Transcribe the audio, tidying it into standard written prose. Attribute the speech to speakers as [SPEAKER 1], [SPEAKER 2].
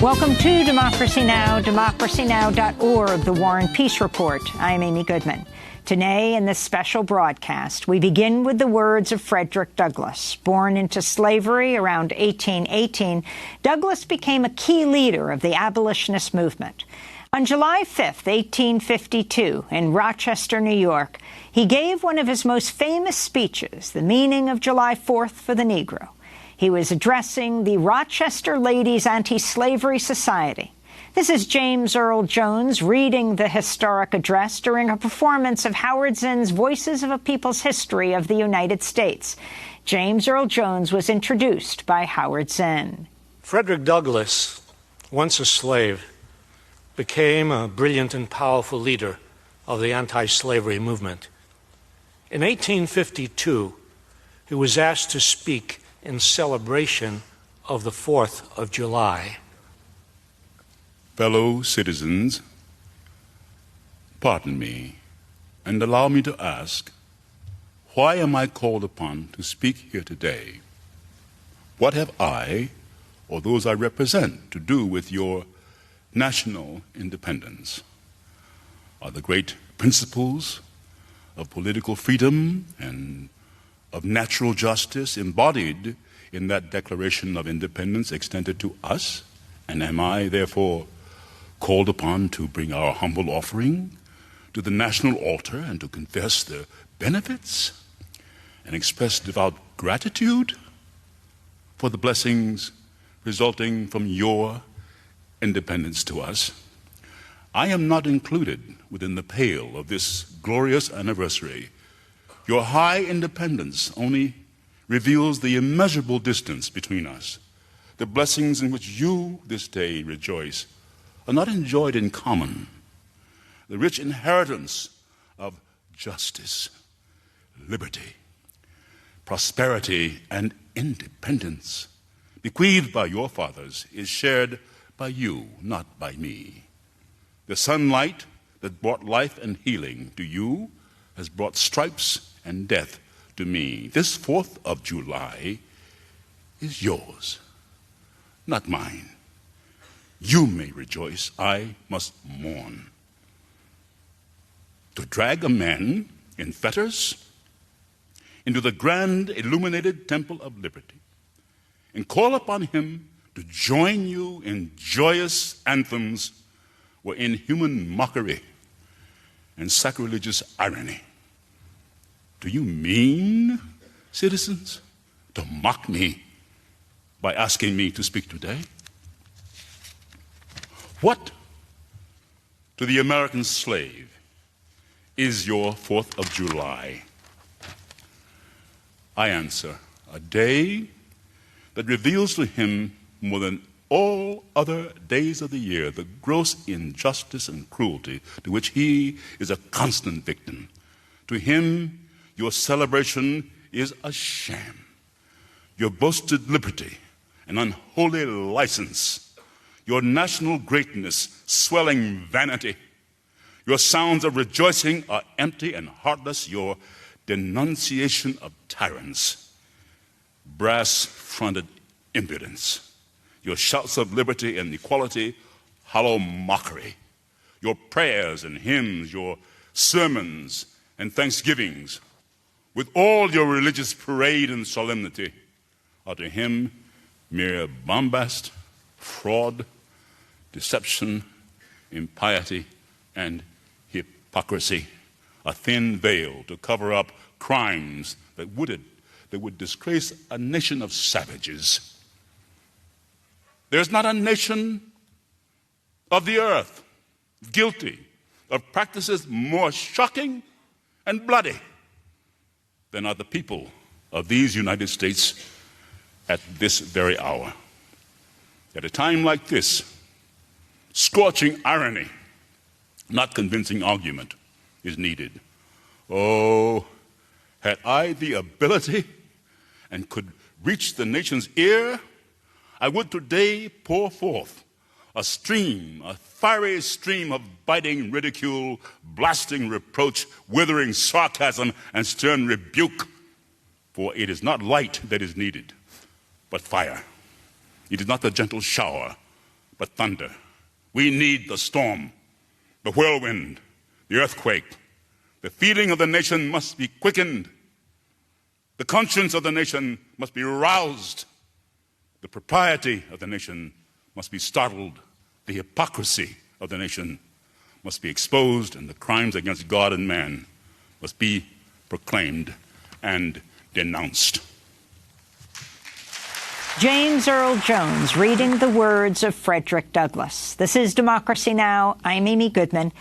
[SPEAKER 1] Welcome to Democracy Now!, democracynow.org, the War and Peace Report. I'm Amy Goodman. Today, in this special broadcast, we begin with the words of Frederick Douglass. Born into slavery around 1818, Douglass became a key leader of the abolitionist movement. On July 5, 1852, in Rochester, New York, he gave one of his most famous speeches, The Meaning of July 4th for the Negro. He was addressing the Rochester Ladies Anti-Slavery Society. This is James Earl Jones reading the historic address during a performance of Howard Zinn's Voices of a People's History of the United States. James Earl Jones was introduced by Howard Zinn.
[SPEAKER 2] Frederick Douglass, once a slave, became a brilliant and powerful leader of the anti-slavery movement. In 1852, he was asked to speak in celebration of the 4th of July.
[SPEAKER 3] Fellow citizens, pardon me and allow me to ask, why am I called upon to speak here today? What have I, or those I represent, to do with your national independence? Are the great principles of political freedom and of natural justice embodied in that Declaration of Independence extended to us? And am I, therefore, called upon to bring our humble offering to the national altar and to confess the benefits and express devout gratitude for the blessings resulting from your independence to us? I am not included within the pale of this glorious anniversary. Your high independence only reveals the immeasurable distance between us. The blessings in which you this day rejoice are not enjoyed in common. The rich inheritance of justice, liberty, prosperity, and independence bequeathed by your fathers is shared by you, not by me. The sunlight that brought life and healing to you has brought stripes and death to me. This 4th of July is yours, not mine. You may rejoice, I must mourn. To drag a man in fetters into the grand illuminated temple of liberty and call upon him to join you in joyous anthems were inhuman mockery and sacrilegious irony. Do you mean, citizens, to mock me by asking me to speak today? What, to the American slave, is your 4th of July? I answer, a day that reveals to him more than all other days of the year the gross injustice and cruelty to which he is a constant victim. To him, your celebration is a sham. Your boasted liberty, an unholy license. Your national greatness, swelling vanity. Your sounds of rejoicing are empty and heartless. Your denunciation of tyrants, brass-fronted impudence. Your shouts of liberty and equality, hollow mockery. Your prayers and hymns, your sermons and thanksgivings, with all your religious parade and solemnity, are to him mere bombast, fraud, deception, impiety, and hypocrisy, a thin veil to cover up crimes that would disgrace a nation of savages. There's not a nation of the earth guilty of practices more shocking and bloody than are the people of these United States at this very hour. At a time like this, scorching irony, not convincing argument, is needed. Oh, had I the ability and could reach the nation's ear, I would today pour forth a fiery stream of biting ridicule, blasting reproach, withering sarcasm, and stern rebuke. For it is not light that is needed, but fire. It is not the gentle shower, but thunder. We need the storm, the whirlwind, the earthquake. The feeling of the nation must be quickened. The conscience of the nation must be roused. The propriety of the nation must be startled. The hypocrisy of the nation must be exposed, and the crimes against God and man must be proclaimed and denounced.
[SPEAKER 1] James Earl Jones reading the words of Frederick Douglass. This is Democracy Now! I'm Amy Goodman.